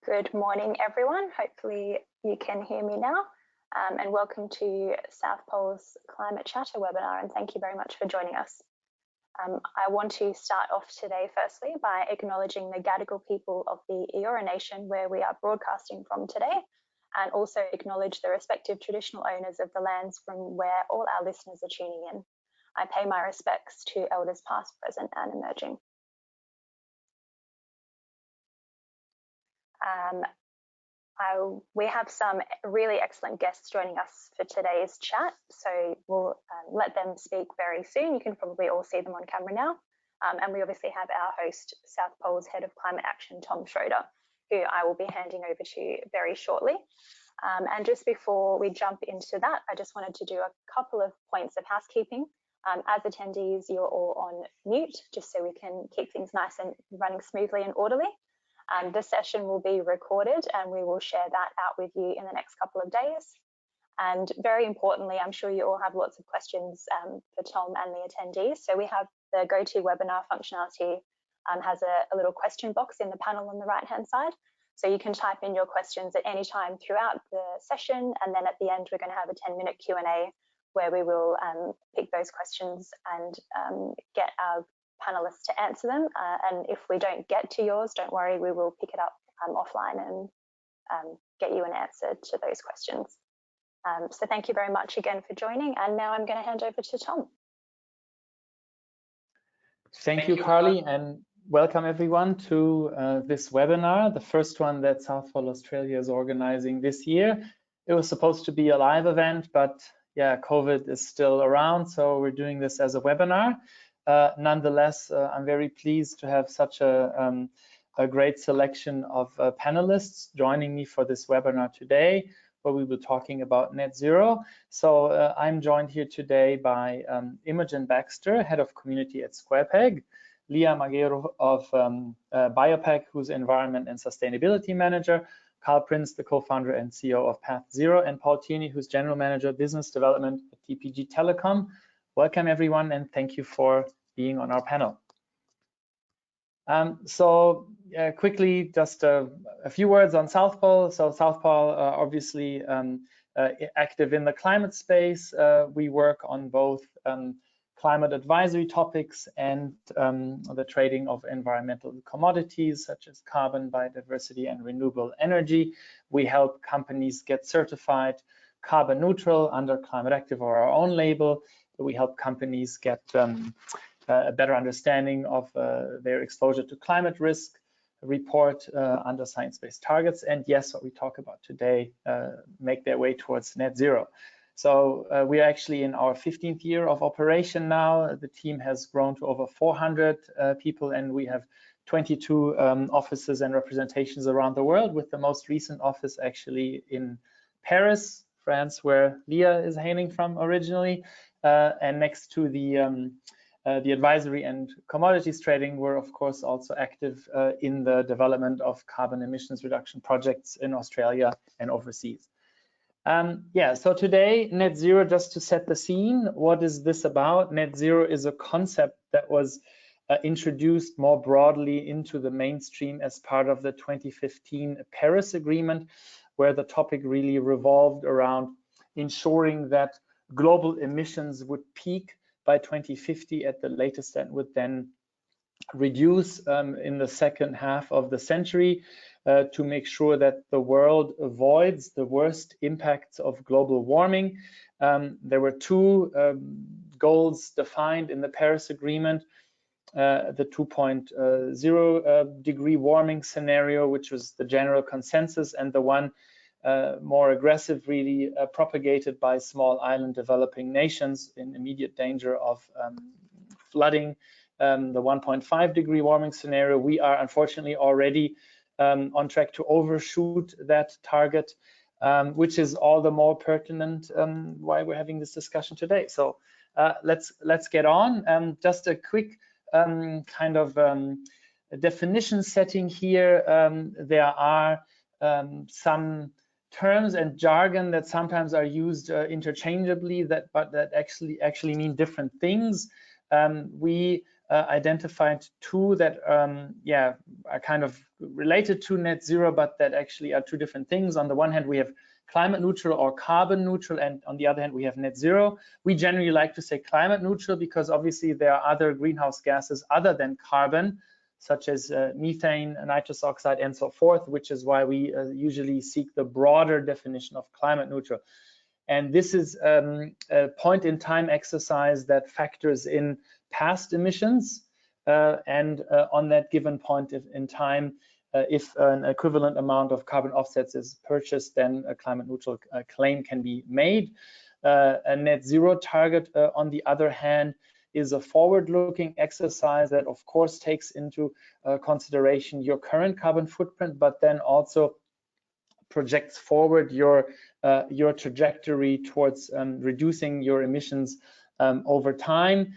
Good morning, everyone. Hopefully you can hear me now. And welcome to South Pole's Climate Chatter webinar, and thank you very much for joining us. I want to start off today firstly by acknowledging the Gadigal people of the Eora Nation where we are broadcasting from today, and also acknowledge the respective traditional owners of the lands from where all our listeners are tuning in. I pay my respects to elders past, present and emerging. We have some really excellent guests joining us for today's chat, so we'll let them speak very soon. You can probably all see them on camera now. And we obviously have our host, South Pole's Head of Climate Action, Tom Schroder, who I will be handing over to very shortly. And just before we jump into that, I just wanted to do a couple of points of housekeeping. As attendees, you're all on mute, just so we can keep things nice and running smoothly and orderly. The session will be recorded and we will share that out with you in the next couple of days. And very importantly, I'm sure you all have lots of questions for Tom and the attendees. So we have the GoToWebinar functionality has a little question box in the panel on the right-hand side. So you can type in your questions at any time throughout the session. And then at the end, we're going to have a 10-minute Q&A where we will pick those questions and get our panelists to answer them, and if we don't get to yours, don't worry, we will pick it up offline and get you an answer to those questions. So thank you very much again for joining, and now I'm going to hand over to Tom. Thank you, Carly, and welcome everyone to this webinar, the first one that South Pole Australia is organizing this year. It was supposed to be a live event, but yeah, COVID is still around, so we're doing this as a webinar. Nonetheless, I'm very pleased to have such a great selection of panelists joining me for this webinar today, where we will be talking about net zero. So I'm joined here today by Imogen Baxter, Head of Community at SquarePeg, Lea Maguero of BioPak, who's Environment and Sustainability Manager, Prins, the co-founder and CEO of Pathzero, and Paul Tierney, who's General Manager Business Development at TPG Telecom. Welcome everyone, and thank you for being on our panel. Quickly, just a few words on South Pole. So South Pole obviously active in the climate space. We work on both climate advisory topics and the trading of environmental commodities such as carbon, biodiversity and renewable energy. We help companies get certified carbon neutral under Climate Active or our own label. We help companies get a better understanding of their exposure to climate risk, report under science-based targets, and yes, what we talk about today, make their way towards net zero. So we are actually in our 15th year of operation now. The team has grown to over 400 people, and we have 22 offices and representations around the world, with the most recent office actually in Paris, France, where Lea is hailing from originally. And next to the advisory and commodities trading, we're of course also active in the development of carbon emissions reduction projects in Australia and overseas. So today, net zero, just to set the scene, what is this about? Net zero is a concept that was introduced more broadly into the mainstream as part of the 2015 Paris Agreement, where the topic really revolved around ensuring that global emissions would peak by 2050 at the latest, and would then reduce in the second half of the century to make sure that the world avoids the worst impacts of global warming. There were two goals defined in the Paris Agreement. The 2.0 degree warming scenario, which was the general consensus, and the one more aggressive, really propagated by small island developing nations in immediate danger of flooding, the 1.5 degree warming scenario. We are unfortunately already on track to overshoot that target, which is all the more pertinent why we're having this discussion today. So let's get on. Just a quick kind of definition setting here. There are some terms and jargon that sometimes are used interchangeably, but that actually mean different things. We identified two that are kind of related to net zero, but that actually are two different things. On the one hand, we have climate neutral or carbon neutral, and on the other hand, we have net zero. We generally like to say climate neutral because obviously there are other greenhouse gases other than carbon, such as methane, nitrous oxide, and so forth, which is why we usually seek the broader definition of climate neutral. And this is a point-in-time exercise that factors in past emissions, and on that given point in time, if an equivalent amount of carbon offsets is purchased, then a climate neutral claim can be made. A net zero target, on the other hand, is a forward-looking exercise that, of course, takes into consideration your current carbon footprint, but then also projects forward your trajectory towards reducing your emissions over time,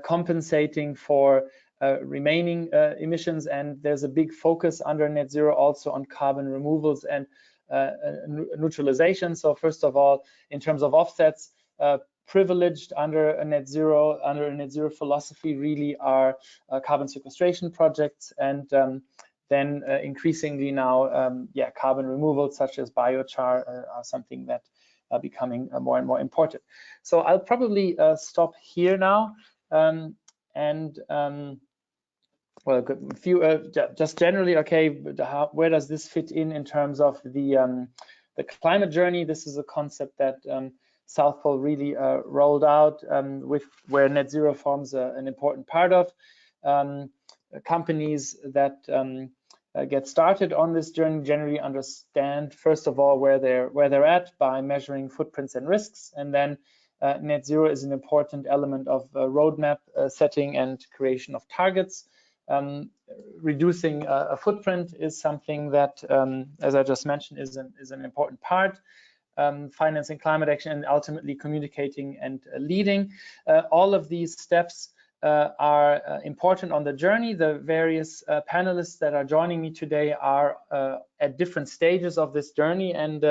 compensating for remaining emissions. And there's a big focus under net zero also on carbon removals and neutralization. So first of all, in terms of offsets, privileged under a net zero philosophy really are carbon sequestration projects, and then increasingly now, carbon removals such as biochar are something that are becoming more and more important. So I'll probably stop here now, well, a few just generally, okay, where does this fit in terms of the climate journey? This is a concept that South Pole really rolled out, with where net zero forms an important part of. Companies that get started on this journey generally understand, first of all, where they're at by measuring footprints and risks, and then net zero is an important element of roadmap setting and creation of targets. Reducing a footprint is something that, as I just mentioned, is an important part. Financing climate action and ultimately communicating and leading. All of these steps are important on the journey. The various panelists that are joining me today are at different stages of this journey, and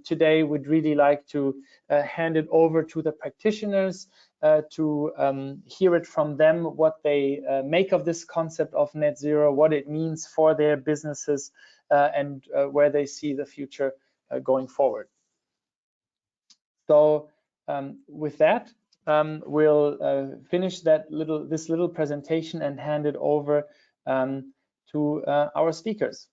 today we'd really like to hand it over to the practitioners to hear it from them, what they make of this concept of net zero, what it means for their businesses, and where they see the future going forward. So with that, we'll finish this little presentation and hand it over to our speakers.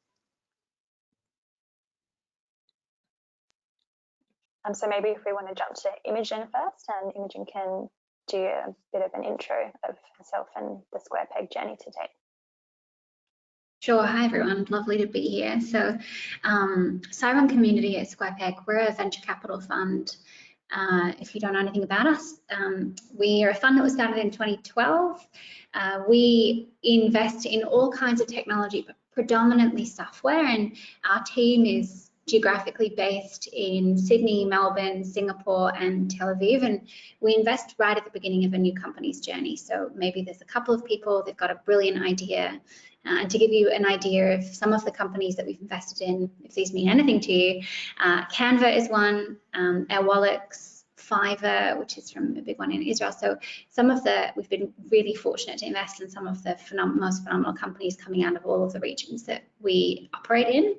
So maybe if we want to jump to Imogen first, and Imogen can do a bit of an intro of herself and the Square Peg journey to date. Sure. Hi, everyone. Lovely to be here. So Cyron Community at Square Peg, we're a venture capital fund. If you don't know anything about us, we are a fund that was started in 2012. We invest in all kinds of technology, but predominantly software, and our team is geographically based in Sydney, Melbourne, Singapore, and Tel Aviv, and we invest right at the beginning of a new company's journey. So maybe there's a couple of people, they've got a brilliant idea, and to give you an idea of some of the companies that we've invested in, if these mean anything to you, Canva is one, Airwallex, Fiverr, which is from a big one in Israel. So we've been really fortunate to invest in some of the most phenomenal companies coming out of all of the regions that we operate in.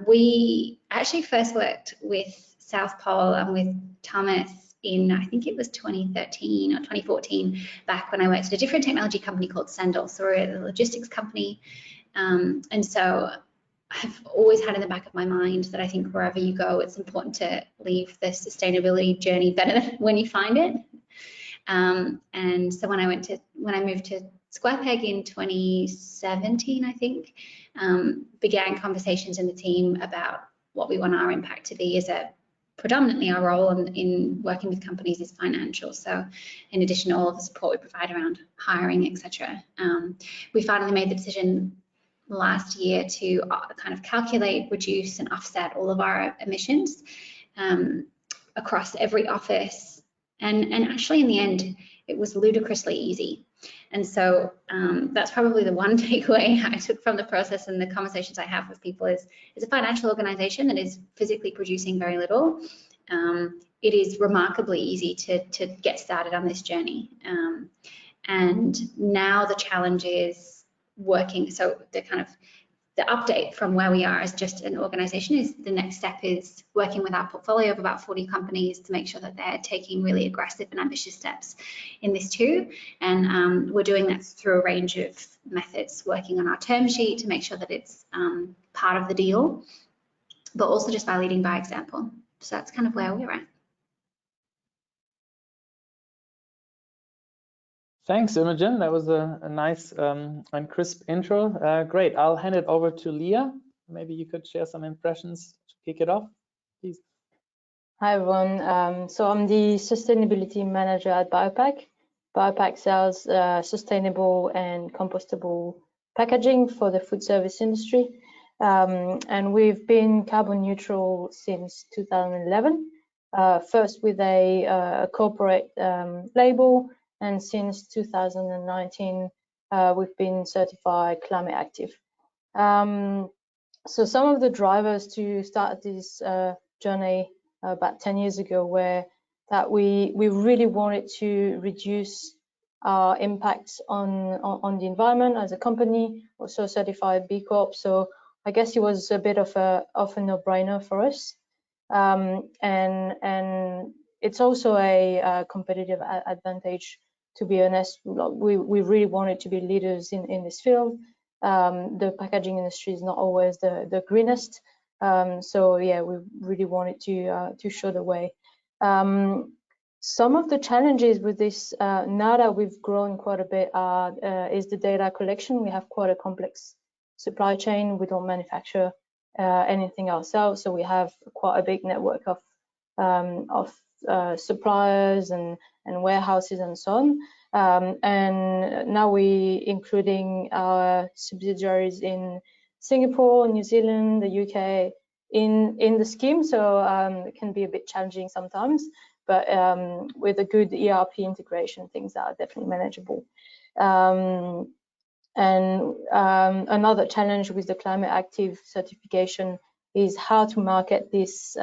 We actually first worked with South Pole and with Thomas in, I think it was 2013 or 2014, back when I worked at a different technology company called Sendle. So we're a logistics company. And so I've always had in the back of my mind that I think wherever you go, it's important to leave the sustainability journey better than when you find it. And so when I moved to Square Peg in 2017, I think, began conversations in the team about what we want our impact to be. Predominantly our role in working with companies is financial. So in addition to all of the support we provide around hiring, etc., we finally made the decision last year to kind of calculate, reduce, and offset all of our emissions across every office. And actually, in the end, it was ludicrously easy. And so that's probably the one takeaway I took from the process and the conversations I have with people is a financial organization that is physically producing very little. It is remarkably easy to get started on this journey. And now the challenge is working. So the update from where we are as just an organization is the next step is working with our portfolio of about 40 companies to make sure that they're taking really aggressive and ambitious steps in this too. And we're doing that through a range of methods, working on our term sheet to make sure that it's part of the deal, but also just by leading by example. So that's kind of where we're at. Thanks, Imogen. That was a nice and crisp intro. Great. I'll hand it over to Lea. Maybe you could share some impressions to kick it off, please. Hi, everyone. So I'm the sustainability manager at BioPak. BioPak sells sustainable and compostable packaging for the food service industry. And we've been carbon neutral since 2011, first with a corporate label, and since 2019, we've been certified climate active. So some of the drivers to start this journey about 10 years ago were that we really wanted to reduce our impacts on the environment as a company, also certified B Corp. So I guess it was a bit of a no-brainer for us. And it's also a competitive advantage, to be honest. We really wanted to be leaders in this field. The packaging industry is not always the greenest. So yeah, we really wanted to show the way. Some of the challenges with this, now that we've grown quite a bit, is the data collection. We have quite a complex supply chain. We don't manufacture anything ourselves, so we have quite a big network of suppliers and warehouses and so on. And now we including our subsidiaries in Singapore, New Zealand, the UK in the scheme, so it can be a bit challenging sometimes, but with a good ERP integration, things are definitely manageable. And another challenge with the climate active certification is how to market this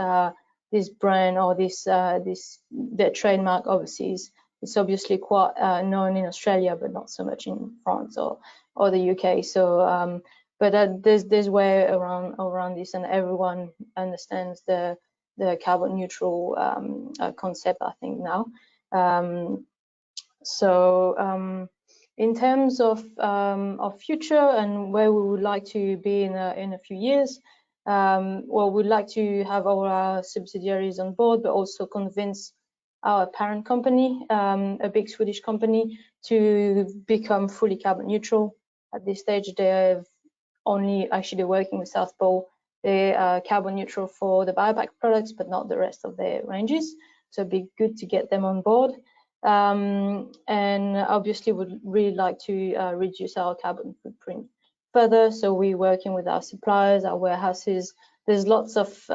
this brand or their trademark overseas. It's obviously quite known in Australia, but not so much in France or the UK. So, but there's way around this, and everyone understands the carbon neutral concept, I think now. In terms of future and where we would like to be in a few years, well, we'd like to have all our subsidiaries on board, but also convince our parent company, a big Swedish company, to become fully carbon neutral. At this stage, they're working with South Pole. They are carbon neutral for the BioPak products, but not the rest of their ranges. So it'd be good to get them on board. And obviously would really like to reduce our carbon footprint further. So we're working with our suppliers, our warehouses. There's lots of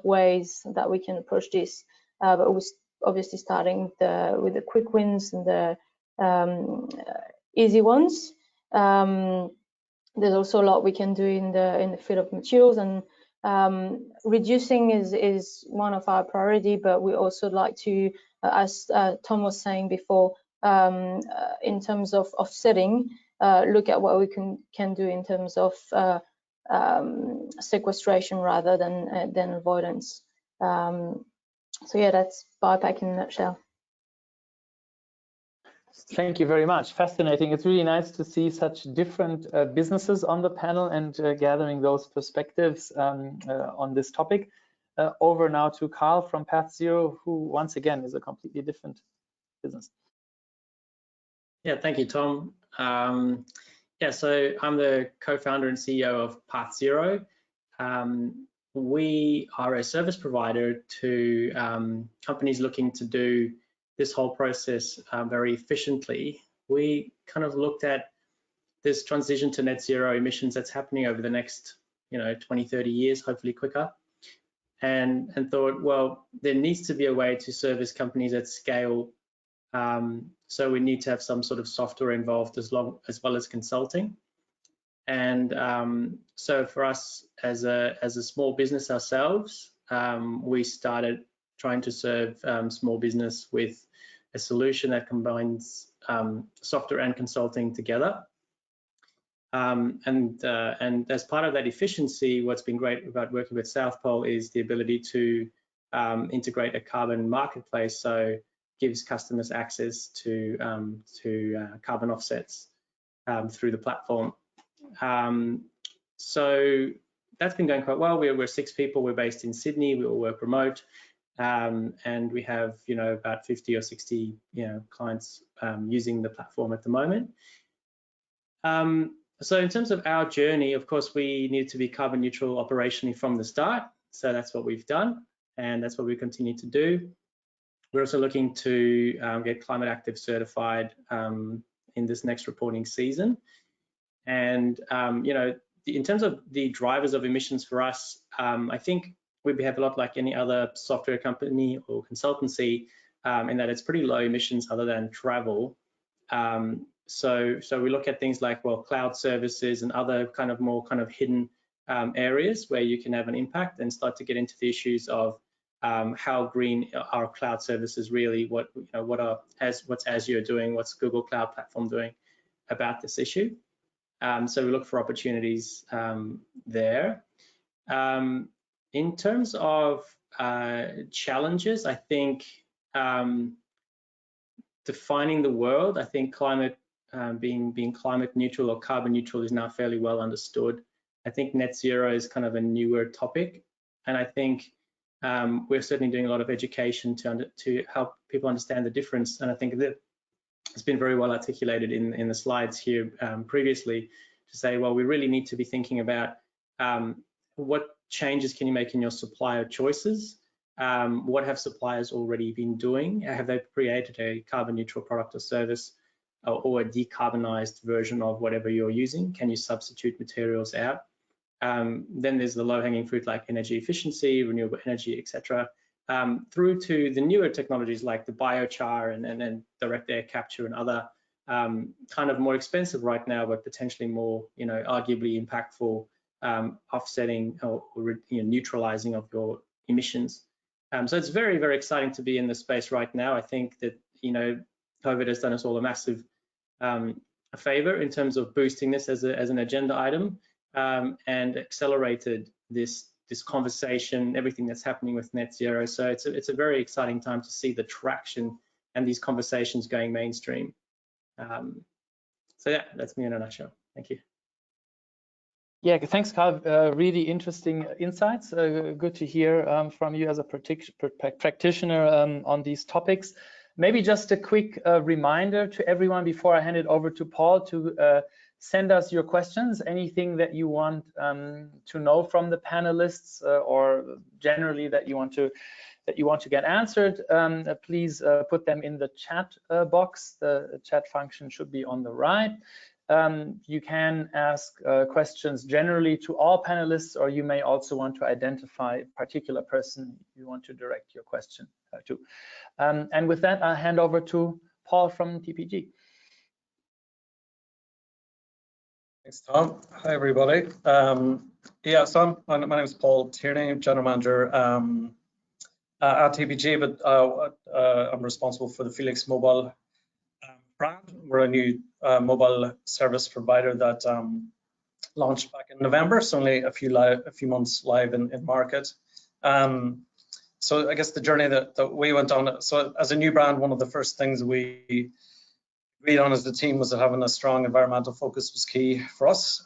ways that we can approach this, but we're obviously starting with the quick wins and the easy ones. There's also a lot we can do in the field of materials, and reducing is one of our priority, but we also like to, as Tom was saying before, in terms of offsetting, look at what we can do in terms of sequestration rather than avoidance. So yeah, that's BioPak in a nutshell. Thank you very much. Fascinating. It's really nice to see such different businesses on the panel and gathering those perspectives on this topic. Over now to Carl from Pathzero, who once again is a completely different business. Yeah, thank you, Tom. Yeah, so I'm the co-founder and CEO of Pathzero. We are a service provider to companies looking to do this whole process very efficiently. We kind of looked at this transition to net zero emissions that's happening over the next 20, 30 years, hopefully quicker, and thought, well, there needs to be a way to service companies at scale. So we need to have some sort of software involved as well as consulting. And so for us as a small business ourselves, we started trying to serve small business with a solution that combines software and consulting together. And as part of that efficiency, what's been great about working with South Pole is the ability to integrate a carbon marketplace, so gives customers access to carbon offsets through the platform. So that's been going quite well. We're 6 people. We're based in Sydney. We all work remote, and we have about 50 or 60 clients using the platform at the moment. So in terms of our journey, of course, we need to be carbon neutral operationally from the start. So that's what we've done, and that's what we continue to do. We're also looking to get Climate Active certified in this next reporting season. And in terms of the drivers of emissions for us, I think we behave a lot like any other software company or consultancy in that it's pretty low emissions other than travel. So we look at things like, well, cloud services and other more kind of hidden areas where you can have an impact, and start to get into the issues of how green are cloud services really, what's Azure doing, what's Google Cloud Platform doing about this issue. So we look for opportunities there. In terms of challenges, I think defining the world, I think climate being climate neutral or carbon neutral is now fairly well understood. I think net zero is kind of a newer topic, and I think we're certainly doing a lot of education to help people understand the difference. And I think that it's been very well articulated in the slides here previously, to say, well, we really need to be thinking about what changes can you make in your supplier choices? What have suppliers already been doing? Have they created a carbon neutral product or service, or a decarbonized version of whatever you're using? Can you substitute materials out? Then there's the low-hanging fruit like energy efficiency, renewable energy, etc., through to the newer technologies like the biochar and direct air capture and other kind of more expensive right now, but potentially more, arguably impactful offsetting or neutralizing of your emissions. So it's very, very exciting to be in this space right now. I think that COVID has done us all a massive a favor in terms of boosting this as an agenda item, and accelerated this conversation, everything that's happening with net zero. So it's a very exciting time to see the traction and these conversations going mainstream. So yeah, that's me in a nutshell. Thank you. Yeah, thanks, Carl. Really interesting insights. Good to hear from you as a practitioner on these topics. Maybe just a quick reminder to everyone before I hand it over to Paul to send us your questions, anything that you want to know from the panelists or generally that you want to get answered. Please put them in the chat box. The chat function should be on the right. You can ask questions generally to all panelists, or you may also want to identify a particular person you want to direct your question to. And with that, I'll hand over to Paul from TPG. Thanks, Tom. Hi, everybody. So my name is Paul Tierney, General Manager at TPG, but I'm responsible for the Felix Mobile brand. We're a new mobile service provider that launched back in November, so only a few months live in market. So I guess the journey that we went on, so as a new brand, one of the first things we agreed on as the team was that having a strong environmental focus was key for us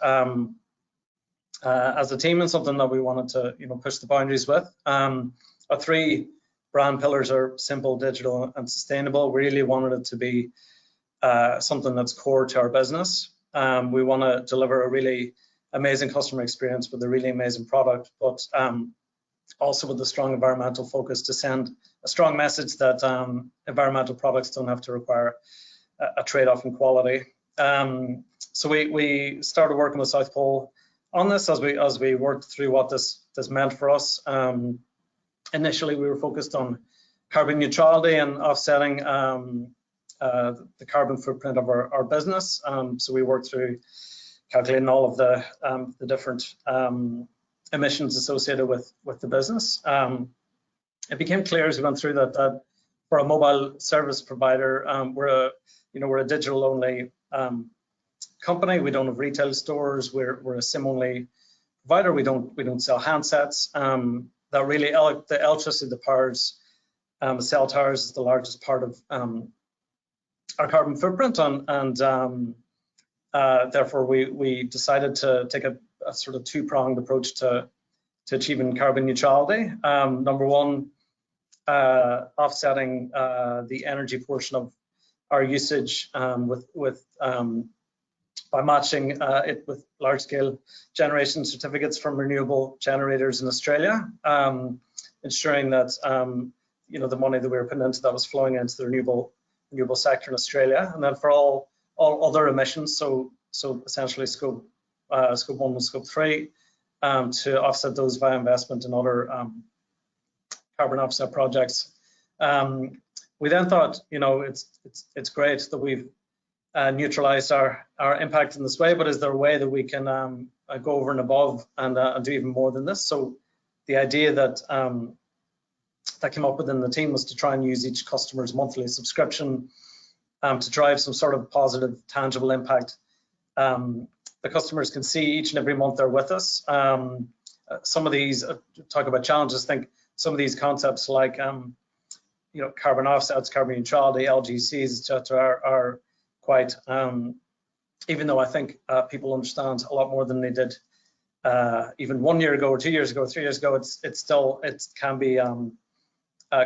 as a team, and something that we wanted to push the boundaries with. Our 3 brand pillars are simple, digital, and sustainable. We really wanted it to be something that's core to our business. We want to deliver a really amazing customer experience with a really amazing product, but also with a strong environmental focus to send a strong message that environmental products don't have to require a trade-off in quality. So we started working with South Pole on this as we worked through what this meant for us. Initially, we were focused on carbon neutrality and offsetting the carbon footprint of our business. So we worked through calculating all of the different emissions associated with the business. It became clear as we went through that for a mobile service provider, we're a digital only company. We don't have retail stores. We're a SIM only provider. We don't sell handsets. That really the electricity that powers the cell towers is the largest part of our carbon footprint, and therefore we decided to take a sort of two-pronged approach to achieving carbon neutrality. Number one, offsetting the energy portion of our usage by matching it with large-scale generation certificates from renewable generators in Australia, ensuring that the money that we were putting into that was flowing into the renewable sector in Australia, and then for all other emissions, so essentially scope 1 and scope 3, to offset those via investment in other carbon offset projects. We then thought, it's great that we've neutralized our impact in this way, but is there a way that we can go over and above and do even more than this? So the idea that came up within the team was to try and use each customer's monthly subscription to drive some sort of positive, tangible impact. The customers can see each and every month they're with us. Some of these, talk about challenges, think some of these concepts like carbon offsets, carbon neutrality, LGCs, etc., are quite, even though I think people understand a lot more than they did even 1 year ago, or 2 years ago, 3 years ago, it can be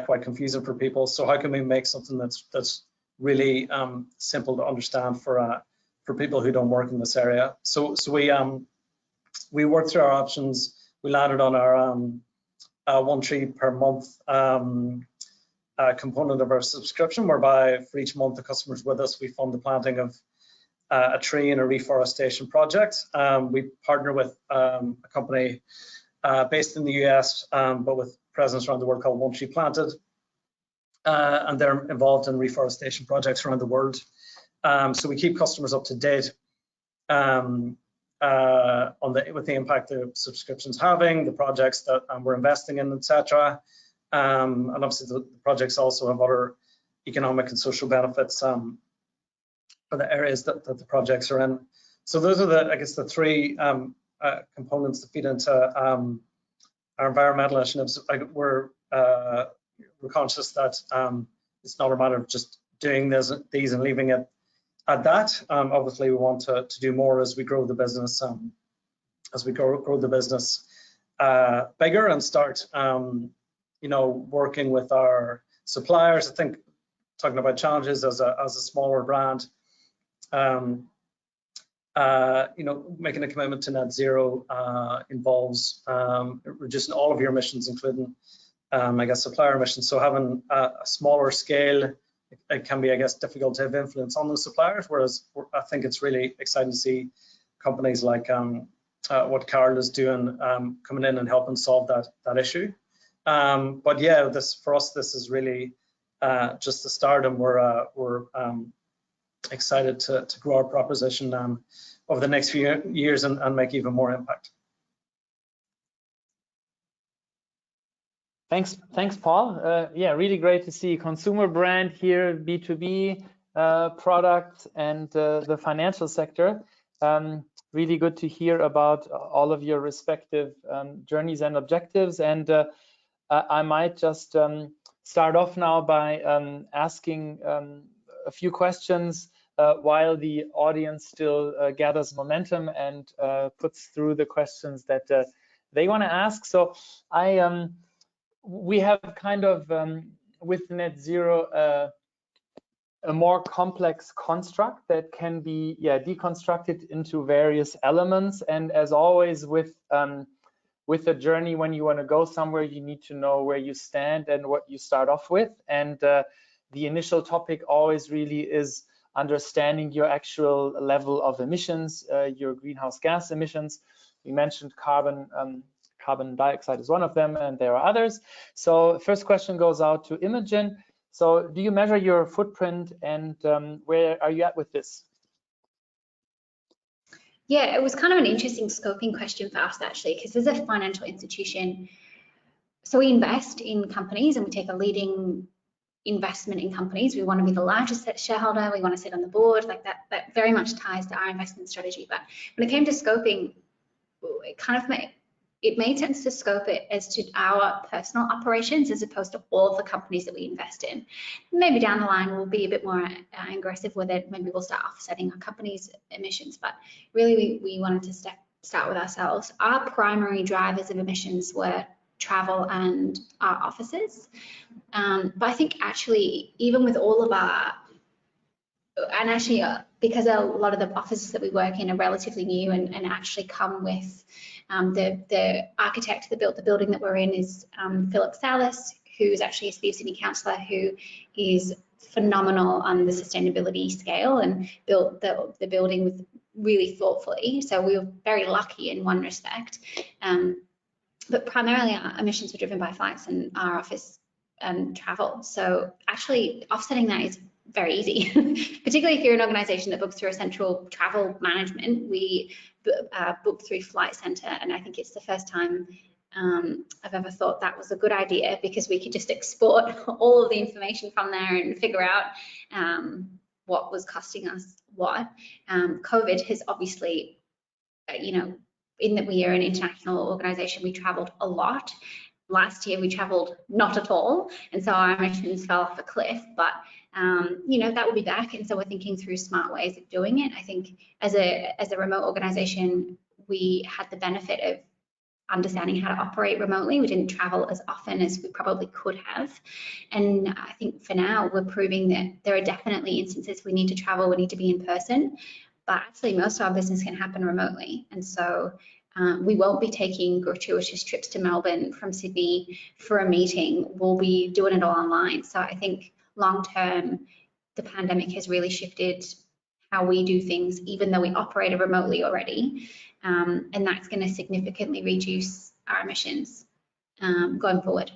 quite confusing for people. So how can we make something that's really simple to understand for people who don't work in this area? So we worked through our options. We landed on our 1 tree per month component of our subscription, whereby for each month the customers with us, we fund the planting of a tree in a reforestation project. We partner with a company based in the US, but with presence around the world, called 1 Tree Planted, and they're involved in reforestation projects around the world. So we keep customers up to date with the impact the subscription's having, the projects that we're investing in, etc. And obviously the projects also have other economic and social benefits for the areas that the projects are in. So those are I guess the 3 components that feed into our environmental initiatives. We're conscious that it's not a matter of just doing these and leaving it at that. Obviously, we want to do more as we grow the business, grow the business bigger and start, working with our suppliers. I think talking about challenges as a smaller brand, making a commitment to net zero involves reducing all of your emissions, including, I guess, supplier emissions. So having a smaller scale, it can be, I guess, difficult to have influence on those suppliers, whereas I think it's really exciting to see companies like what Carol is doing, coming in and helping solve that issue. But yeah, for us, this is really just the start, and we're excited to grow our proposition over the next few years and make even more impact. Thanks, Paul. Yeah, really great to see consumer brand here, B2B product, and the financial sector. Really good to hear about all of your respective journeys and objectives. And I might just start off now by asking a few questions while the audience still gathers momentum and puts through the questions that they want to ask. So we have kind of with net zero a more complex construct that can be deconstructed into various elements. And as always with a journey, when you want to go somewhere, you need to know where you stand and what you start off with. And the initial topic always really is understanding your actual level of emissions, your greenhouse gas emissions. We mentioned carbon dioxide is one of them, and there are others. So first question goes out to Imogen. So do you measure your footprint, and where are you at with this? Yeah, it was kind of an interesting scoping question for us, actually, because as a financial institution, so we invest in companies and we take a leading investment in companies. We want to be the largest shareholder. We want to sit on the board. Like that very much ties to our investment strategy. But when it came to scoping, it made sense to scope it as to our personal operations as opposed to all of the companies that we invest in. Maybe down the line we'll be a bit more aggressive with it. Maybe we'll start offsetting our company's emissions. But really, we wanted to start with ourselves. Our primary drivers of emissions were travel and our offices. But I think actually, even with all of our, and actually because a lot of the offices that we work in are relatively new and actually come with the architect that built the building that we're in is Philip Salas, who's actually a Speed City councillor who is phenomenal on the sustainability scale and built the building with really thoughtfully. So we were very lucky in one respect. But primarily our emissions were driven by flights and our office and travel. So actually offsetting that is very easy, particularly if you're an organisation that books through a central travel management. We book through Flight Centre, and I think it's the first time I've ever thought that was a good idea, because we could just export all of the information from there and figure out what was costing us what. COVID has obviously, in that we are an international organisation, we travelled a lot. Last year we travelled not at all, and so our emissions fell off a cliff. But that will be back, and so we're thinking through smart ways of doing it. I think as a remote organisation, we had the benefit of understanding how to operate remotely. We didn't travel as often as we probably could have, and I think for now we're proving that there are definitely instances we need to travel, we need to be in person, but actually most of our business can happen remotely. And so we won't be taking gratuitous trips to Melbourne from Sydney for a meeting. We'll be doing it all online. So I think long term, the pandemic has really shifted how we do things, even though we operate remotely already. And that's going to significantly reduce our emissions going forward.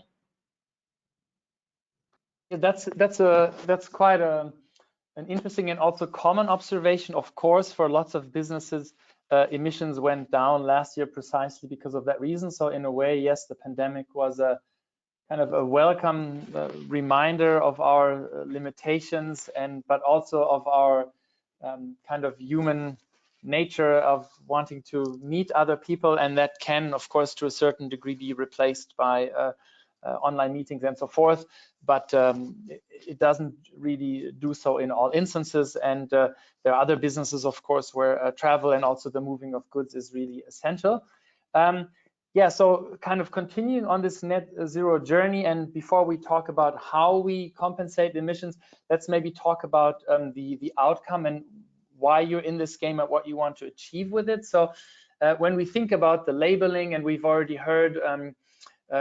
Yeah, that's quite an interesting and also common observation. Of course, for lots of businesses, emissions went down last year precisely because of that reason. So in a way, yes, the pandemic was a kind of a welcome reminder of our limitations, but also of our kind of human nature of wanting to meet other people, and that can, of course, to a certain degree be replaced by online meetings and so forth, but it doesn't really do so in all instances. And there are other businesses, of course, where travel and also the moving of goods is really essential. Yeah, so kind of continuing on this net zero journey, and before we talk about how we compensate emissions, let's maybe talk about the outcome and why you're in this game and what you want to achieve with it. So when we think about the labeling, and we've already heard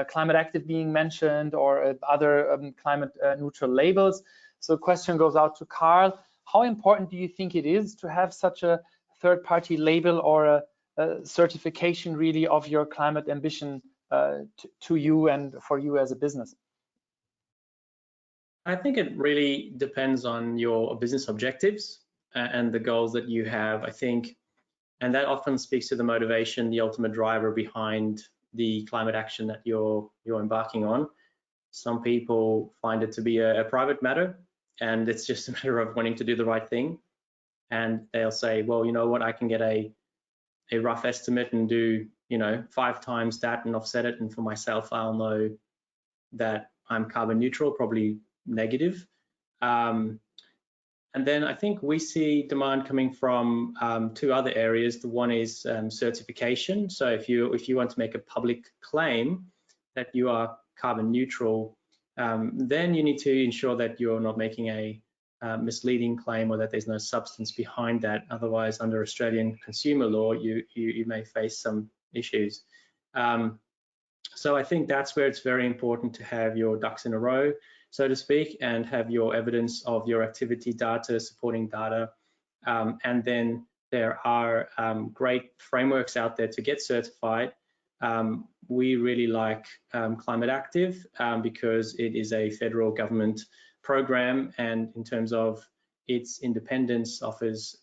climate active being mentioned, or other climate neutral labels. So the question goes out to Carl. How important do you think it is to have such a third-party label or a certification really of your climate ambition to you and for you as a business? I think it really depends on your business objectives and the goals that you have, I think, and that often speaks to the motivation, the ultimate driver behind the climate action that you're embarking on. Some people find it to be a private matter, and it's just a matter of wanting to do the right thing. And they'll say, well, you know what, I can get a rough estimate and do 5 times that and offset it, and for myself, I'll know that I'm carbon neutral, probably negative. And then I think we see demand coming from 2 other areas. The one is certification. So if you want to make a public claim that you are carbon neutral, then you need to ensure that you're not making a misleading claim, or that there's no substance behind that. Otherwise, under Australian consumer law, you may face some issues. So I think that's where it's very important to have your ducks in a row, so to speak, and have your evidence of your activity data, supporting data. And then there are great frameworks out there to get certified. We really like Climate Active because it is a federal government program, and in terms of its independence offers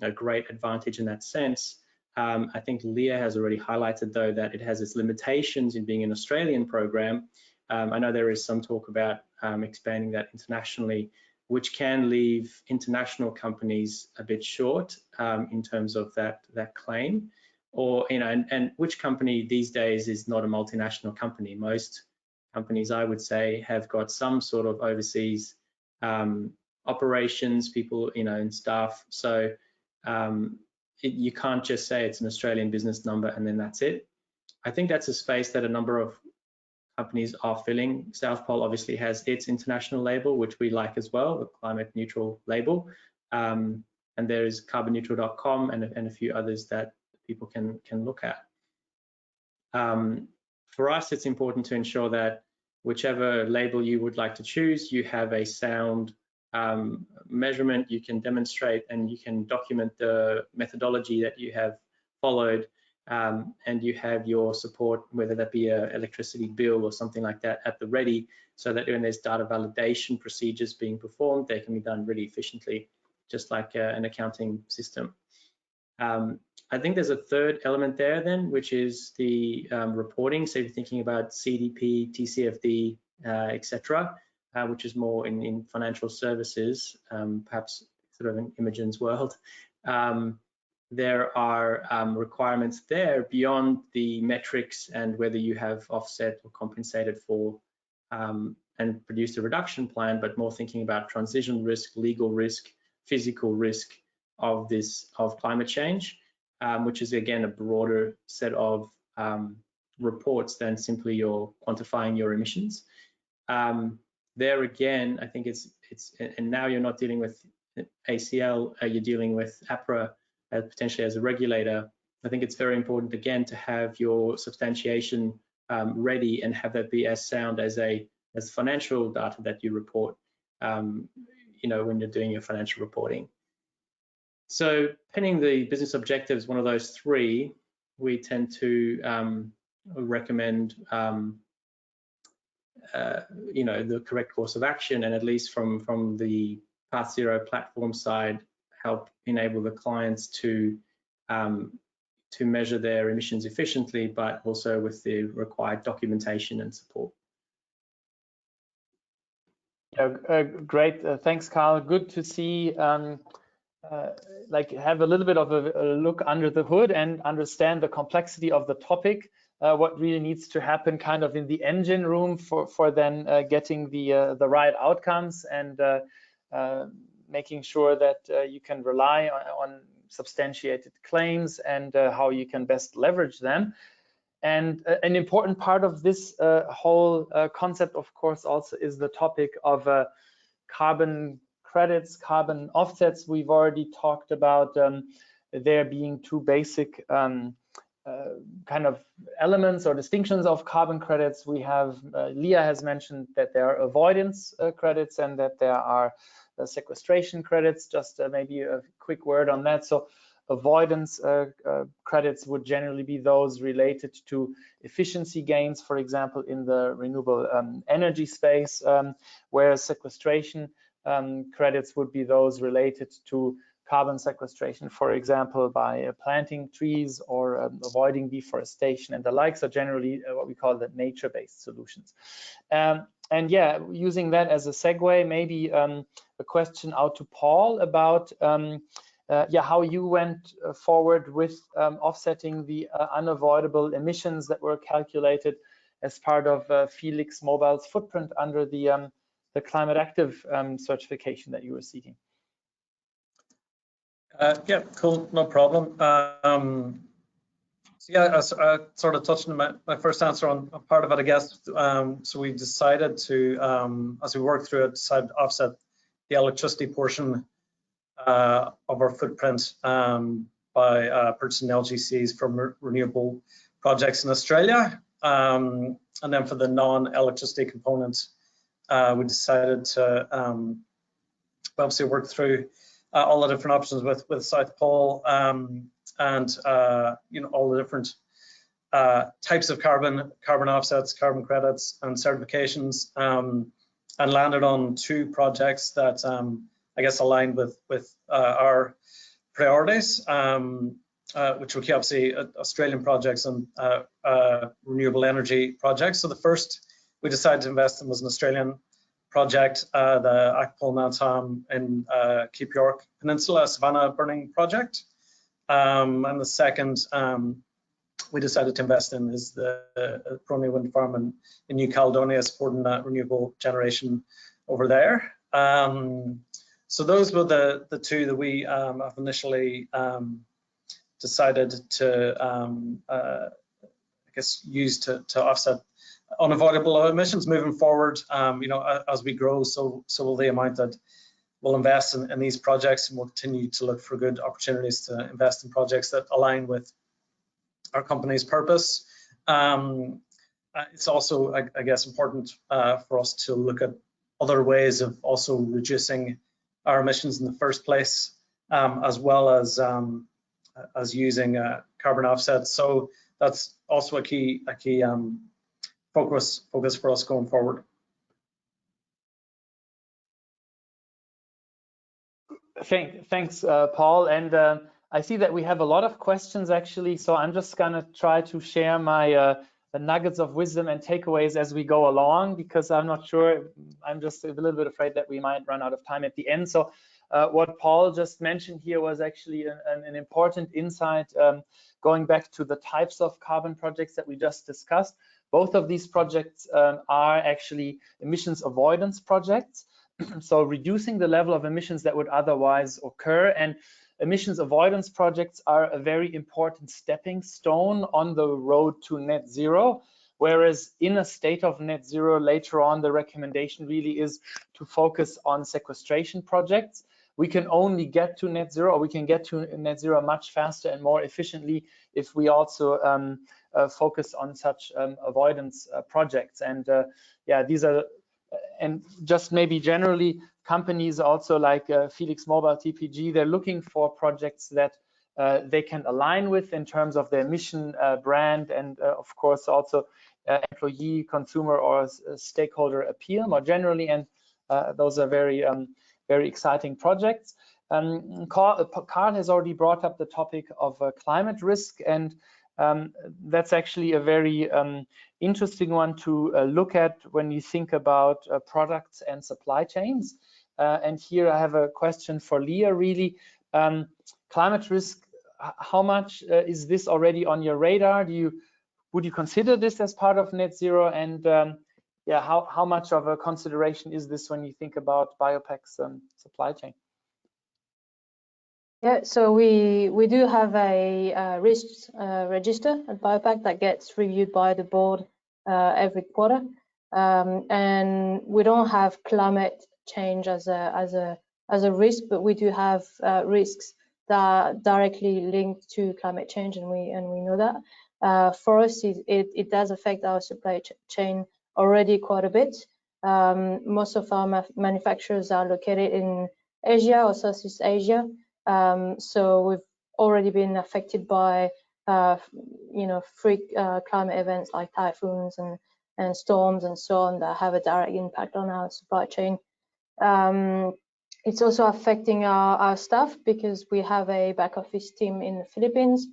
a great advantage in that sense. I think Lea has already highlighted, though, that it has its limitations in being an Australian program. I know there is some talk about expanding that internationally, which can leave international companies a bit short in terms of that claim. Or, you know, and which company these days is not a multinational company? Most companies, I would say, have got some sort of overseas operations, people, you know, and staff. So you can't just say it's an Australian business number and then that's it. I think that's a space that a number of companies are filling. South Pole obviously has its international label, which we like as well, the climate neutral label. And there is carbonneutral.com and a few others that people can look at. For us, it's important to ensure that whichever label you would like to choose, you have a sound measurement, you can demonstrate and you can document the methodology that you have followed, and you have your support, whether that be an electricity bill or something like that, at the ready, so that when there's data validation procedures being performed, they can be done really efficiently, just like an accounting system. I think there's a third element there then, which is the reporting. So if you're thinking about CDP, TCFD, etc., which is more in financial services, perhaps sort of in Imogen's world. There are requirements there beyond the metrics and whether you have offset or compensated for and produced a reduction plan, but more thinking about transition risk, legal risk, physical risk of climate change, which is again a broader set of reports than simply your quantifying your emissions. There again, I think it's and now you're not dealing with ACL, you're dealing with APRA potentially as a regulator. I think it's very important again to have your substantiation ready and have that be as sound as financial data that you report, you know, when you're doing your financial reporting. So pinning the business objectives, one of those three, we tend to recommend you know, the correct course of action, and at least from the Pathzero platform side, help enable the clients to measure their emissions efficiently, but also with the required documentation and support. Yeah, great. Thanks, Carl. Good to see. Like have a little bit of a look under the hood and understand the complexity of the topic. What really needs to happen, kind of in the engine room for then getting the right outcomes and making sure that you can rely on substantiated claims and how you can best leverage them. And an important part of this whole concept, of course, also is the topic of carbon credits, carbon offsets. We've already talked about there being two basic kind of elements or distinctions of carbon credits. We have, Lea has mentioned that there are avoidance credits and that there are sequestration credits. Just maybe a quick word on that. So avoidance credits would generally be those related to efficiency gains, for example, in the renewable energy space, whereas sequestration credits would be those related to carbon sequestration, for example, by planting trees or avoiding deforestation and the like. So generally what we call the nature-based solutions. And yeah, using that as a segue, maybe a question out to Paul about yeah, how you went forward with offsetting the unavoidable emissions that were calculated as part of Felix Mobile's footprint under the climate active certification that you were seeking. Yeah, cool, no problem. So yeah, I sort of touched on my first answer on a part of it, I guess. So we decided to, as we worked through it, decided to offset the electricity portion of our footprint by purchasing LGCs from renewable projects in Australia. And then for the non-electricity components, we decided to obviously work through all the different options with South Pole and you know, all the different types of carbon offsets, carbon credits, and certifications, and landed on two projects that I guess aligned with our priorities, which were obviously Australian projects and renewable energy projects. So the first we decided to invest in was an Australian project, the Akpol Natam in Cape York Peninsula Savannah burning project. And the second we decided to invest in is the Brony wind farm in New Caledonia, supporting that renewable generation over there. So those were the two that we have initially decided to, I guess, use to offset unavoidable emissions moving forward. You know, as we grow, so will the amount that we'll invest in these projects, and we'll continue to look for good opportunities to invest in projects that align with our company's purpose. It's also, I guess, important for us to look at other ways of also reducing our emissions in the first place, as well as using carbon offsets. So that's also a key focus for us going forward. Thanks, Paul. And I see that we have a lot of questions actually, so I'm just gonna try to share my the nuggets of wisdom and takeaways as we go along, because I'm not sure, I'm just a little bit afraid that we might run out of time at the end. So what Paul just mentioned here was actually an important insight, going back to the types of carbon projects that we just discussed. Both of these projects are actually emissions avoidance projects. So reducing the level of emissions that would otherwise occur, and emissions avoidance projects are a very important stepping stone on the road to net zero, whereas in a state of net zero later on, the recommendation really is to focus on sequestration projects. We can only get to net zero, or we can get to net zero much faster and more efficiently if we also focus on such avoidance projects. And yeah, these are, and just maybe generally, companies also like Felix Mobile, TPG, they're looking for projects that they can align with in terms of their mission, brand, and of course also employee, consumer, or stakeholder appeal more generally. And those are very exciting projects. Carl has already brought up the topic of climate risk, and that's actually a very interesting one to look at when you think about products and supply chains. And here I have a question for Lea, really. Climate risk, how much is this already on your radar? Would you consider this as part of net zero? And yeah, how much of a consideration is this when you think about BioPak's supply chain? Yeah, so we do have a risks register at BioPak that gets reviewed by the board every quarter, and we don't have climate change as a risk, but we do have risks that are directly linked to climate change, and we know that. For us, it does affect our supply chain already quite a bit. Most of our manufacturers are located in Asia or Southeast Asia. So we've already been affected by freak climate events like typhoons and storms and so on that have a direct impact on our supply chain. It's also affecting our staff because we have a back office team in the Philippines.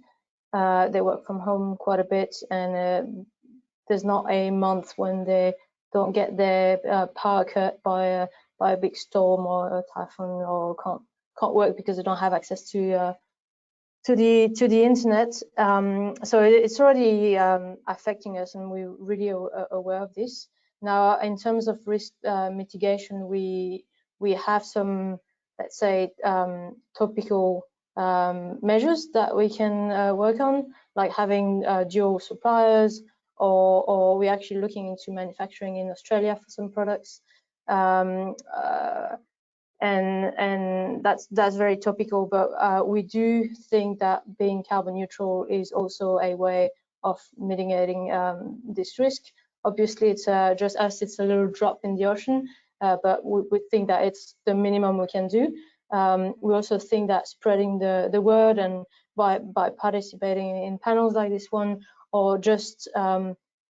They work from home quite a bit, and there's not a month when they don't get their power cut by a big storm or a typhoon, or can't work because they don't have access to the internet. So it's already affecting us, and we're really aware of this. Now, in terms of risk mitigation, we have some, let's say, topical measures that we can work on, like having dual suppliers, or we're actually looking into manufacturing in Australia for some products. And that's very topical, but we do think that being carbon neutral is also a way of mitigating this risk. Obviously, it's just us, it's a little drop in the ocean, but we think that it's the minimum we can do. We also think that spreading the word, and by participating in panels like this one, or just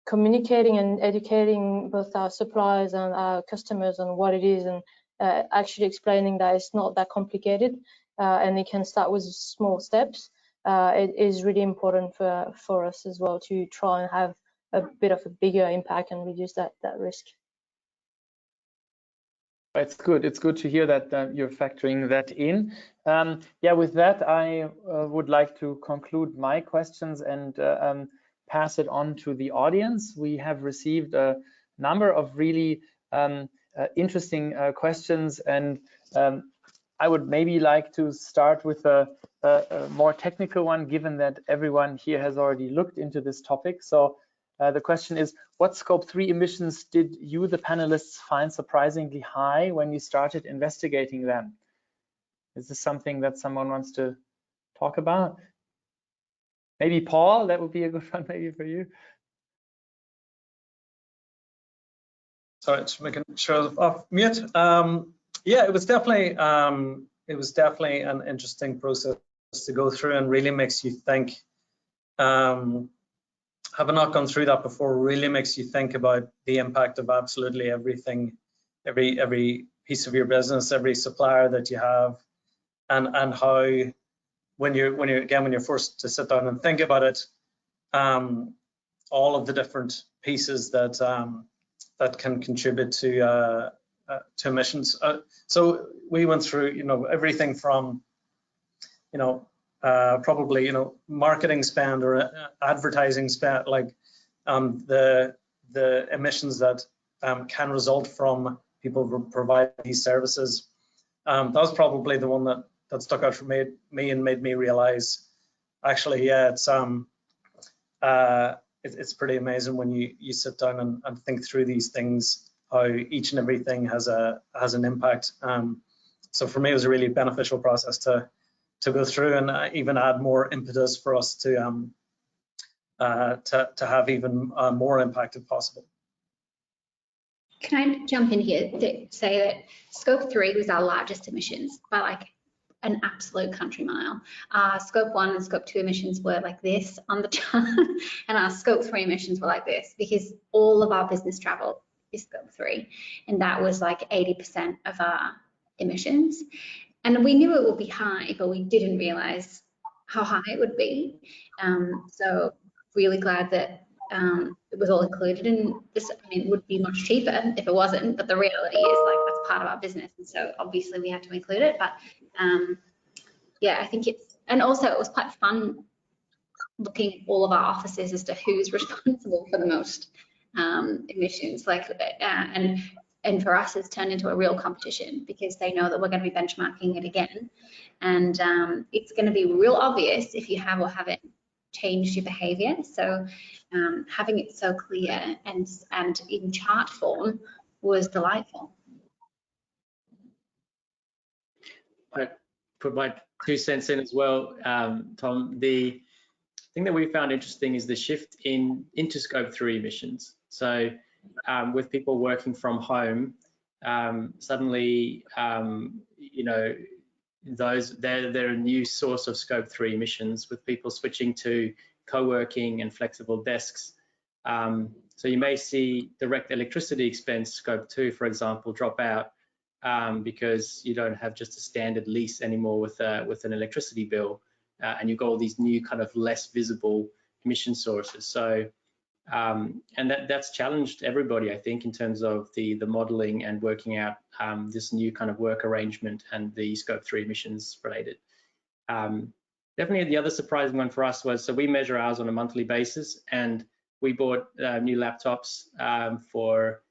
communicating and educating both our suppliers and our customers on what it is, and actually explaining that it's not that complicated, and it can start with small steps. It is really important for us as well to try and have a bit of a bigger impact and reduce that risk. It's good. It's good to hear that you're factoring that in. Yeah, with that, I would like to conclude my questions and pass it on to the audience. We have received a number of really interesting questions, and I would maybe like to start with a more technical one, given that everyone here has already looked into this topic. So the question is, what Scope 3 emissions did you, the panelists, find surprisingly high when you started investigating them? Is this something that someone wants to talk about? Maybe Paul, that would be a good one maybe for you. Sorry, just making sure off mute. Yeah, it was definitely an interesting process to go through, and really makes you think. Having not gone through that before, really makes you think about the impact of absolutely everything, every piece of your business, every supplier that you have, and how when you're forced to sit down and think about it, all of the different pieces that that can contribute to emissions. So we went through, everything from, probably, marketing spend or advertising spend, like the emissions that can result from people providing these services. That was probably the one that stuck out for me and made me realize, actually, yeah, it's pretty amazing when you sit down and think through these things, how each and everything has an impact. So for me, it was a really beneficial process to go through, and even add more impetus for us to have even more impact if possible. Can I jump in here to say that Scope 3 was our largest emissions by like an absolute country mile. Scope 1 and Scope 2 emissions were like this on the chart, and our Scope 3 emissions were like this, because all of our business travel is Scope 3, and that was like 80% of our emissions. And we knew it would be high, but we didn't realize how high it would be. So really glad that it was all included in this. I mean, it would be much cheaper if it wasn't, but the reality is, like, that's part of our business, and so obviously we had to include it. But yeah, I think and also it was quite fun looking at all of our offices as to who's responsible for the most emissions, like, and for us, it's turned into a real competition, because they know that we're going to be benchmarking it again, and it's going to be real obvious if you have or haven't changed your behaviour. So having it so clear and in chart form was delightful. I put my 2 cents in as well, Tom. The thing that we found interesting is the shift into Scope 3 emissions. So with people working from home, suddenly, they're a new source of Scope 3 emissions, with people switching to co-working and flexible desks. So you may see direct electricity expense, Scope 2, for example, drop out because you don't have just a standard lease anymore with an electricity bill, and you've got all these new kind of less visible emission sources. So and that's challenged everybody, I think, in terms of the modeling and working out this new kind of work arrangement and the Scope 3 emissions related. Definitely the other surprising one for us was, so we measure ours on a monthly basis, and we bought new laptops for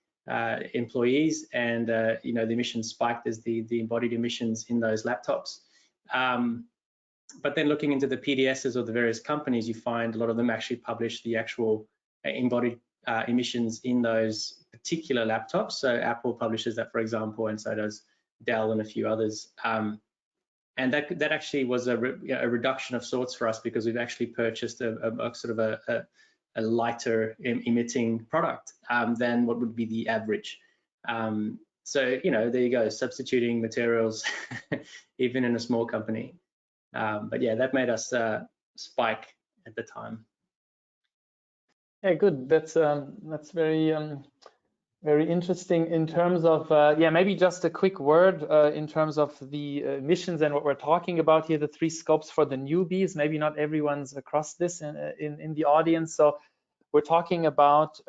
employees, and the emissions spiked as the embodied emissions in those laptops. But then looking into the PDSs of the various companies, you find a lot of them actually publish the actual embodied emissions in those particular laptops. So Apple publishes that, for example, and so does Dell and a few others. And that actually was a reduction of sorts for us, because we've actually purchased a sort of a lighter emitting product than what would be the average. So there you go, substituting materials even in a small company. But yeah, that made us spike at the time. Yeah, good. That's very very interesting in terms of yeah, maybe just a quick word in terms of the emissions and what we're talking about here, the 3 scopes for the newbies. Maybe not everyone's across this in the audience. So we're talking about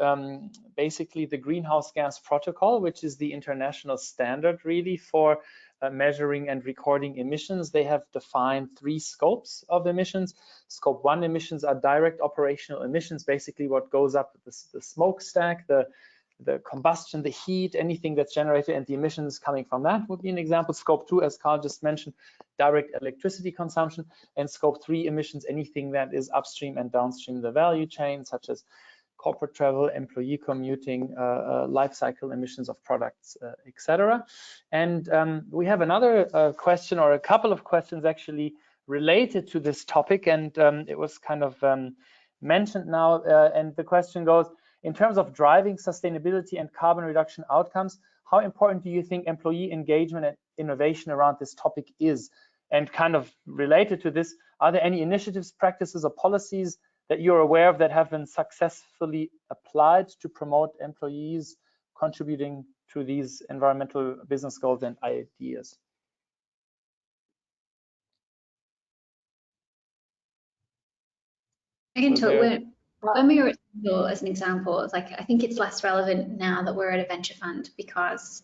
basically the greenhouse gas protocol, which is the international standard really for measuring and recording emissions. They have defined 3 scopes of emissions. Scope 1 emissions are direct operational emissions, basically what goes up the smokestack, the combustion, the heat, anything that's generated, and the emissions coming from that would be an example. Scope 2, as Carl just mentioned, direct electricity consumption, and Scope 3 emissions, anything that is upstream and downstream the value chain, such as corporate travel, employee commuting, life cycle emissions of products, etc. And we have another question, or a couple of questions actually related to this topic, and it was kind of mentioned now, and the question goes, in terms of driving sustainability and carbon reduction outcomes, how important do you think employee engagement and innovation around this topic is? And kind of related to this, are there any initiatives, practices, or policies that you're aware of that have been successfully applied to promote employees contributing to these environmental business goals and ideas? I can talk. When we were at school, as an example, it's like, I think it's less relevant now that we're at a venture fund because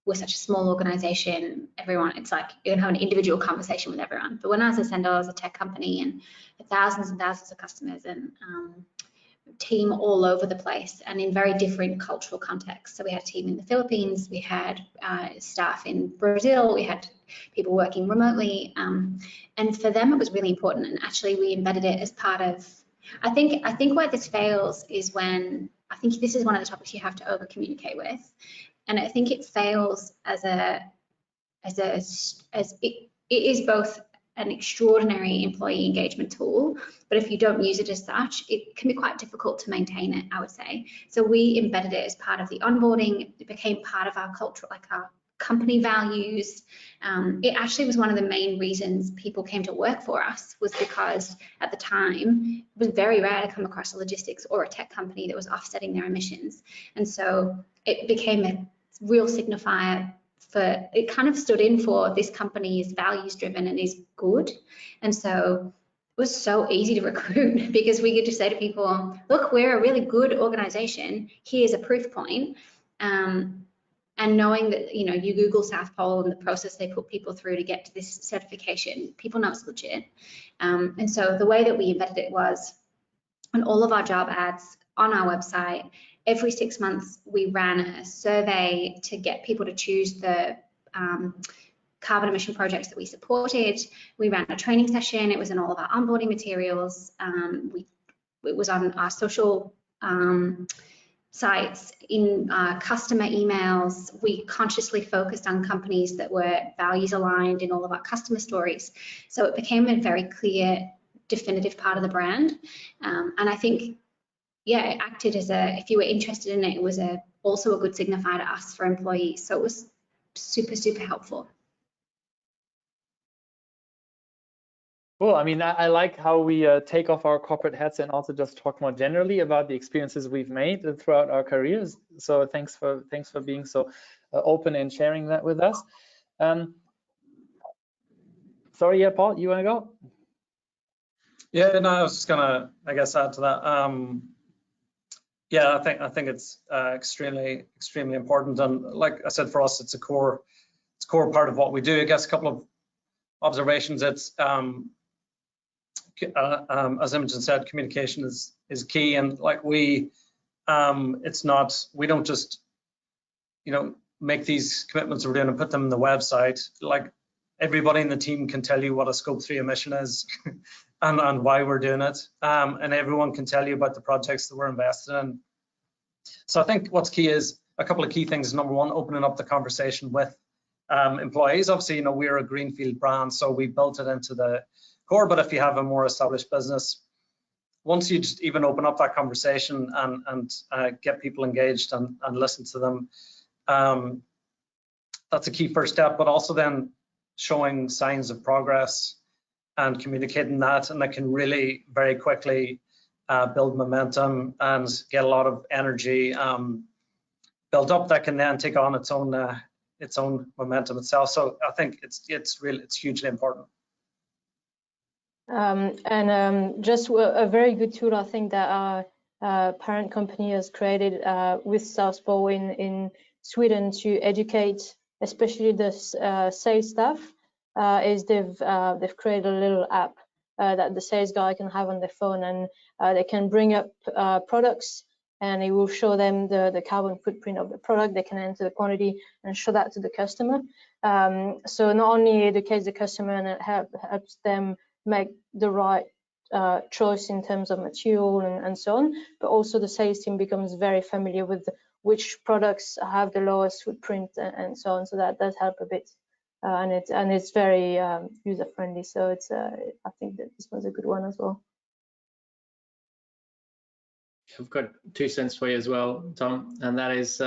we're such a small organization. Everyone, it's like you can have an individual conversation with everyone. But when I was at Sendor, I was a tech company and thousands and thousands of customers and team all over the place and in very different cultural contexts. So we had a team in the Philippines, we had staff in Brazil, we had people working remotely, and for them it was really important. And actually, we embedded it as part of. I think where this fails is when I think this is one of the topics you have to over communicate with, and I think it fails as it is both an extraordinary employee engagement tool, but if you don't use it as such, it can be quite difficult to maintain it, I would say. So we embedded it as part of the onboarding. It became part of our culture, like our company values. It actually was one of the main reasons people came to work for us, was because at the time it was very rare to come across a logistics or a tech company that was offsetting their emissions. And so it became a real signifier for, it kind of stood in for this company is values driven and is good. And so it was so easy to recruit because we could just say to people, look, we're a really good organization. Here's a proof point. And knowing that, you know, you Google South Pole and the process they put people through to get to this certification, people know it's legit. And so the way that we embedded it was on all of our job ads on our website. Every 6 months, we ran a survey to get people to choose the carbon emission projects that we supported. We ran a training session. It was in all of our onboarding materials. It was on our social sites, in customer emails. We consciously focused on companies that were values aligned in all of our customer stories. So it became a very clear, definitive part of the brand. And I think, yeah, it acted as a, if you were interested in it, it was also a good signifier to us for employees. So it was super, super helpful. Cool. I mean, I like how we take off our corporate hats and also just talk more generally about the experiences we've made throughout our careers. So thanks for being so open and sharing that with us. Sorry, yeah, Paul, you want to go? Yeah, no, I was just gonna, I guess, add to that. Yeah, I think it's extremely important, and like I said, for us, it's a core part of what we do. I guess a couple of observations. It's as Imogen said, communication is key, and like it's not, we don't just, you know, make these commitments we're doing and put them on the website. Like everybody in the team can tell you what a Scope 3 emission is and why we're doing it, and everyone can tell you about the projects that we're invested in. So I think what's key is a couple of key things. Number one, opening up the conversation with employees. Obviously, you know, we're a greenfield brand, so we built it into the core, but if you have a more established business, once you just even open up that conversation and get people engaged and listen to them, that's a key first step. But also then showing signs of progress and communicating that, and that can really very quickly build momentum and get a lot of energy built up that can then take on its own momentum itself. So I think it's hugely important. Just a very good tool, I think, that parent company has created with South Pole in Sweden to educate, especially the sales staff, is they've created a little app that the sales guy can have on their phone, and they can bring up products, and it will show them the carbon footprint of the product. They can enter the quantity and show that to the customer. So not only educates the customer and it helps them make the right choice in terms of material and so on, but also the sales team becomes very familiar with which products have the lowest footprint and so on. So that does help a bit, and it's very user friendly. So it's I think that this was a good one as well. I've got 2 cents for you as well, Tom, and that is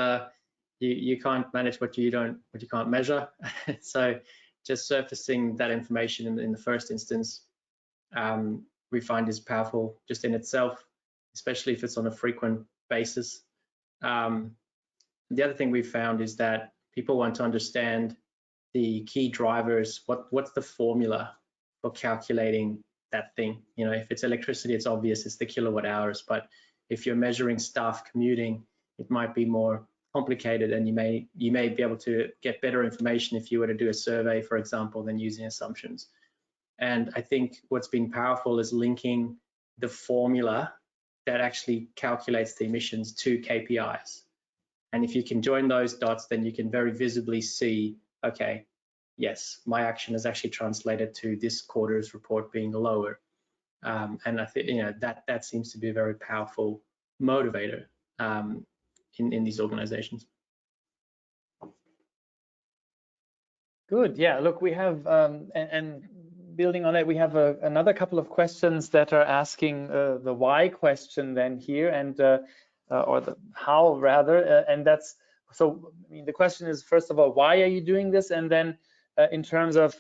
you can't manage what you can't measure. So just surfacing that information in the first instance, we find is powerful just in itself, especially if it's on a frequent basis. The other thing we've found is that people want to understand the key drivers. What's the formula for calculating that thing? You know, if it's electricity, it's obvious, it's the kilowatt hours, but if you're measuring staff commuting, it might be more complicated, and you may be able to get better information if you were to do a survey, for example, than using assumptions. And I think what's been powerful is linking the formula that actually calculates the emissions to KPIs. And if you can join those dots, then you can very visibly see, okay, yes, my action has actually translated to this quarter's report being lower. And I think, you know, that seems to be a very powerful motivator in these organizations. Good. Yeah. Look, we have and building on it, we have another couple of questions that are asking the why question then here, and or the how rather, and that's so. I mean, the question is, first of all, why are you doing this, and then in terms of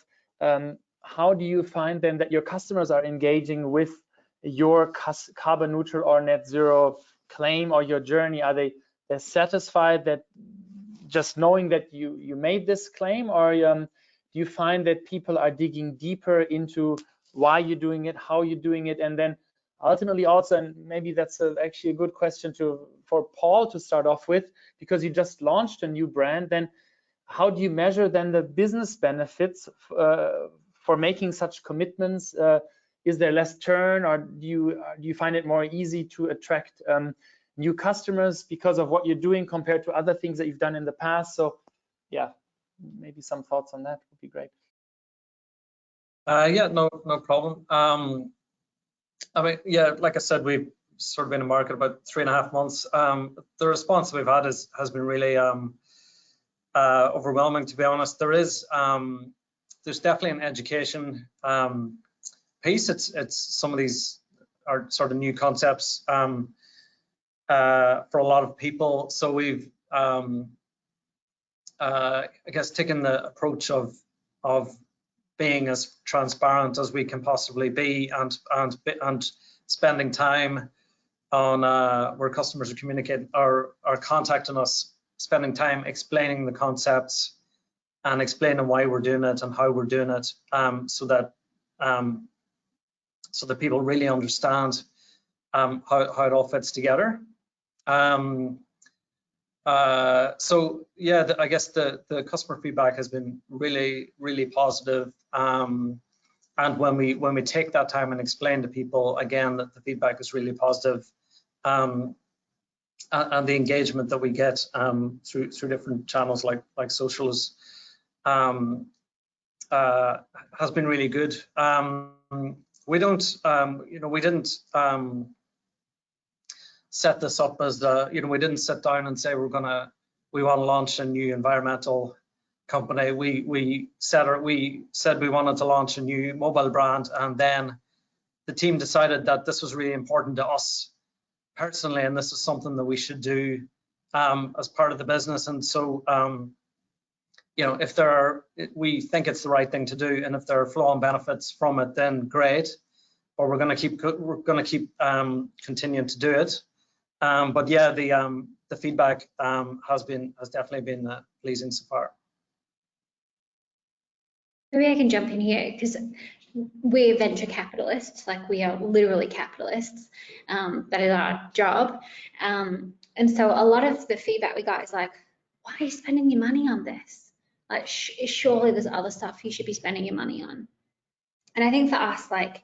how do you find then that your customers are engaging with your carbon neutral or net zero claim or your journey? Are they're satisfied that just knowing that you made this claim, or do you find that people are digging deeper into why you're doing it, how you're doing it, and then ultimately also, and maybe that's actually a good question for Paul to start off with, because you just launched a new brand, then how do you measure then the business benefits for making such commitments? Is there less churn, or do you find it more easy to attract new customers because of what you're doing compared to other things that you've done in the past? So yeah, maybe some thoughts on that would be great. Yeah, no problem. I mean, yeah, like I said, we've sort of been in market about 3.5 months. The response we've had has been really overwhelming, to be honest. There's definitely an education piece. It's some of these are sort of new concepts for a lot of people. So we've I guess taken the approach of being as transparent as we can possibly be, and spending time on where customers are communicating or are contacting us, spending time explaining the concepts and explaining why we're doing it and how we're doing it, so that people really understand how it all fits together. So yeah, I guess the customer feedback has been really positive, and when we take that time and explain to people again that the feedback is really positive, and the engagement that we get through different channels like socials has been really good. We don't we didn't set this up as we didn't sit down and say we want to launch a new environmental company. We said we wanted to launch a new mobile brand, and then the team decided that this was really important to us personally, and this is something that we should do as part of the business. And so if we think it's the right thing to do, and if there are flow-on benefits from it, then great. Or we're going to keep continuing to do it. But yeah, the feedback has definitely been pleasing so far. Maybe I can jump in here, because we're venture capitalists, like we are literally capitalists. That is our job. And so a lot of the feedback we got is like, why are you spending your money on this? Like, surely there's other stuff you should be spending your money on. And I think for us, like,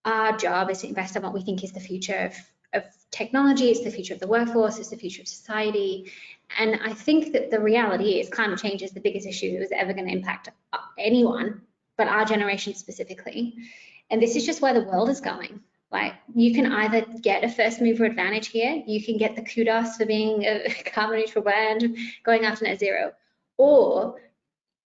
our job is to invest in what we think is the future of technology, it's the future of the workforce, it's the future of society. And I think that the reality is climate change is the biggest issue that is ever going to impact anyone, but our generation specifically. And this is just where the world is going. Like, you can either get a first mover advantage here, you can get the kudos for being a carbon neutral brand, going after net zero, or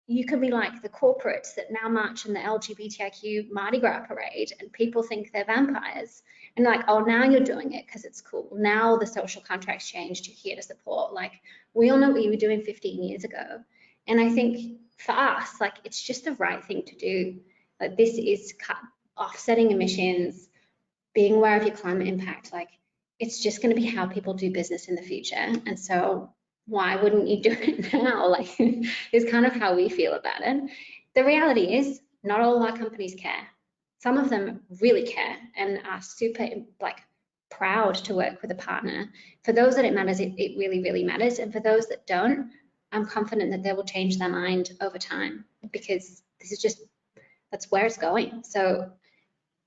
you can be like the corporates that now march in the LGBTIQ Mardi Gras parade and people think they're vampires. And like, oh, now you're doing it because it's cool. Now the social contract's changed, you're here to support. Like, we all know what you were doing 15 years ago. And I think for us, like, it's just the right thing to do. Like, this is offsetting emissions, being aware of your climate impact. Like, it's just going to be how people do business in the future. And so why wouldn't you do it now? Like, is kind of how we feel about it. The reality is not all of our companies care. Some of them really care and are super like proud to work with a partner. For those that it matters, it really, really matters. And for those that don't, I'm confident that they will change their mind over time, because this is just, that's where it's going. So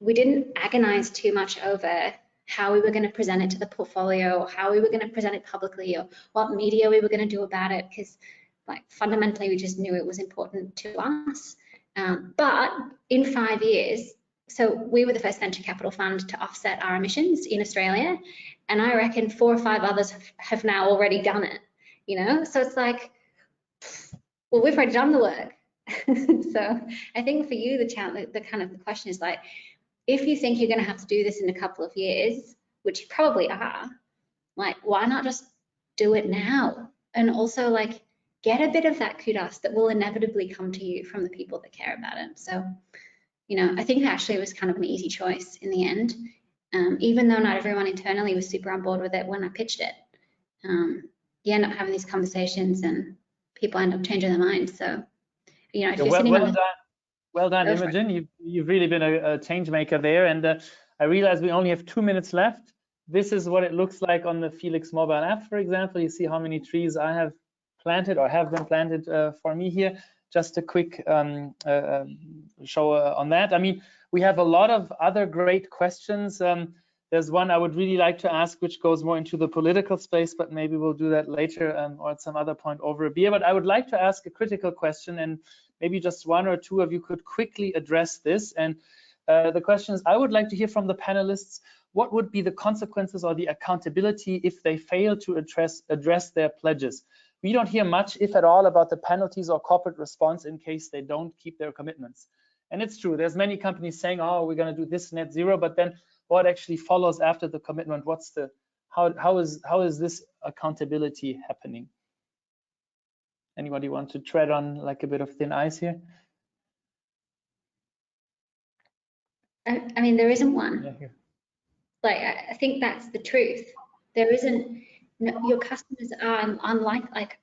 we didn't agonize too much over how we were going to present it to the portfolio, or how we were going to present it publicly, or what media we were going to do about it, because like fundamentally we just knew it was important to us. But in 5 years, so we were the first venture capital fund to offset our emissions in Australia, and I reckon 4 or 5 others have now already done it, you know? So it's like, well, we've already done the work. So I think for you, the question is like, if you think you're going to have to do this in a couple of years, which you probably are, like, why not just do it now? And also, like, get a bit of that kudos that will inevitably come to you from the people that care about it. So, you know, I think actually it was kind of an easy choice in the end, even though not everyone internally was super on board with it when I pitched it. You end up having these conversations and people end up changing their minds. So, you know, if you're sitting on Well done, Imogen. You've really been a change maker there. And I realize we only have 2 minutes left. This is what it looks like on the Felix mobile app, for example. You see how many trees I have planted or have been planted for me here. Just a quick show on that. I mean, we have a lot of other great questions. There's one I would really like to ask, which goes more into the political space, but maybe we'll do that later or at some other point over a beer. But I would like to ask a critical question, and maybe just 1 or 2 of you could quickly address this. And the question is, I would like to hear from the panelists, what would be the consequences or the accountability if they fail to address their pledges? We don't hear much, if at all, about the penalties or corporate response in case they don't keep their commitments. And it's true, there's many companies saying, oh, we're going to do this net zero, but then what actually follows after the commitment? What's the, how is this accountability happening? Anybody want to tread on like a bit of thin ice here? I mean, there isn't one. Yeah. Like, I think that's the truth. There isn't, your customers are unlike, like,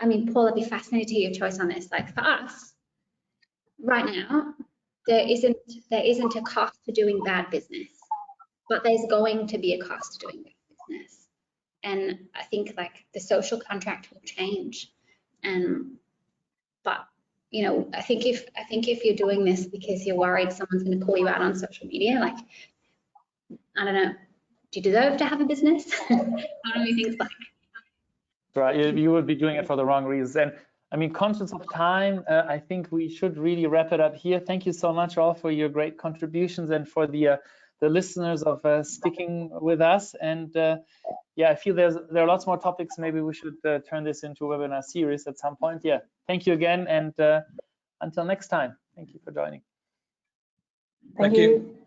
I mean, Paul, I'd be fascinated to hear your choice on this. Like, for us, right now, there isn't a cost to doing bad business, but there's going to be a cost to doing bad business. And I think like the social contract will change. But you know, I think if you're doing this because you're worried someone's going to call you out on social media, like, I don't know, do you deserve to have a business? One of these things like. Right, you would be doing it for the wrong reasons. And I mean, conscious of time, I think we should really wrap it up here. Thank you so much all for your great contributions and for the listeners of sticking with us. And yeah, I feel there are lots more topics. Maybe we should turn this into a webinar series at some point. Yeah, thank you again, and until next time, thank you for joining. Thank you.